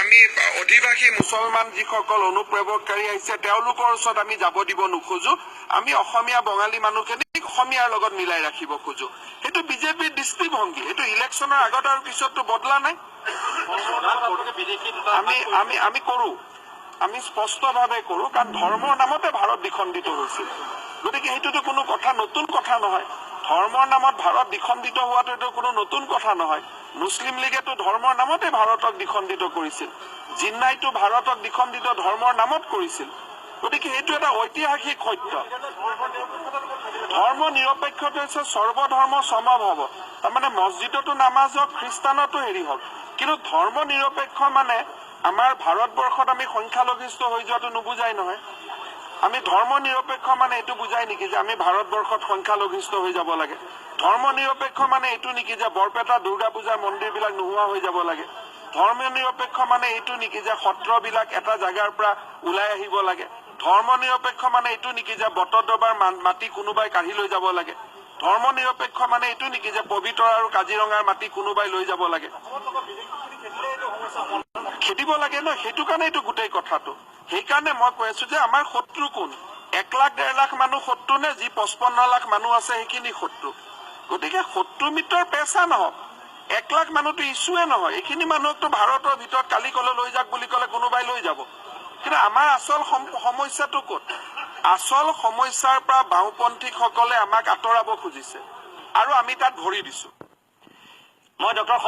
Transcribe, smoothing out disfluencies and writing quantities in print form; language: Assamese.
আমি অধিবাসী মুছলমান যিসকল অনুপ্ৰৱেশকাৰী আহিছে তেওঁলোকৰ ওচৰত আমি যাব দিব নোখোজো আমি অসমীয়া বঙালী মানুহখিনিক অসমীয়াৰ লগত মিলাই ৰাখিব খোজো সেইটো বিজেপিৰ দৃষ্টিভংগী সেইটো ইলেকশ্যনৰ আগত আৰু পিছততো বদলা নাই আমি কৰো আমি স্পষ্টভাৱে কৰো কাৰণ ধৰ্মৰ নামতে ভাৰত দ্বিখণ্ডিত হৈছিল গতিকে সেইটোতো কোনো কথা নতুন কথা নহয় ধৰ্মৰ নামত ভাৰত দ্বিখণ্ডিত হোৱাটো কোনো নতুন কথা নহয় মুছলিম লীগেতো ধৰ্মৰ নামতে ভাৰতক দ্বিখণ্ডিত কৰিছিল জিন্নাইতো ভাৰতক দ্বিখণ্ডিত ধৰ্মৰ নামত কৰিছিল গতিকে এইটো এটা ঐতিহাসিক সত্য ধৰ্ম নিৰপেক্ষতা হৈছে সৰ্বধৰ্ম সমভাৱ তাৰমানে মছজিদতো নামাজ হওক খ্ৰীষ্টানতো হেৰি হওক কিন্তু ধৰ্ম নিৰপেক্ষ মানে আমাৰ ভাৰতবৰ্ষত আমি সংখ্যালঘিষ্ঠ হৈ যোৱাটো নুবুজাই নহয় আমি ধৰ্ম নিৰপেক্ষ মানে এইটো বুজাই নেকি যে আমি ভাৰতবৰ্ষত সংখ্যালঘিষ্ঠ হৈ যাব লাগে ধৰ্ম নিৰপেক্ষ মানে এইটো নেকি যে বৰপেটা দুৰ্গা পূজাৰ মন্দিৰবিলাক নোহোৱা হৈ যাব লাগে ধৰ্ম নিৰপেক্ষ মানে এইটো নেকি যে সত্ৰবিলাক এটা জাগাৰ পৰা ওলাই আহিব লাগে ধৰ্ম নিৰপেক্ষ মানে এইটো নেকি যে বটদ্ৰবাৰ মাটি কোনোবাই কাঢ়ি লৈ যাব লাগে ধৰ্ম নিৰপেক্ষ মানে এইটো নেকি যে পবিত্ৰ আৰু কাজিৰঙাৰ মাটি কোনোবাই লৈ যাব লাগে খেদিব লাগে ন সেইটো কাৰণে এইটো গোটেই কথাটো সেইকাৰণে মই কৈ আছো যে আমাৰ শত্ৰু কোন 1 লাখ 1.5 লাখ মানুহ শত্ৰু নে যি 55 লাখ মানুহ আছে সেইখিনি শত্ৰু গতিকে শত্ৰু মিত্ৰৰ পেচা নহওক 1 লাখ মানুহটো ইছ্যুৱে নহয় এইখিনি মানুহকতো ভাৰতৰ ভিতৰত কালি কলে লৈ যাক বুলি কলে কোনোবাই লৈ যাব কিন্তু আমাৰ আচল সমস্যাটো ক'ত আচল সমস্যাৰ পৰা বাওঁপন্থীসকলে আমাক আঁতৰাব খুজিছে আৰু আমি তাত ভৰি দিছো মই ডক্টৰ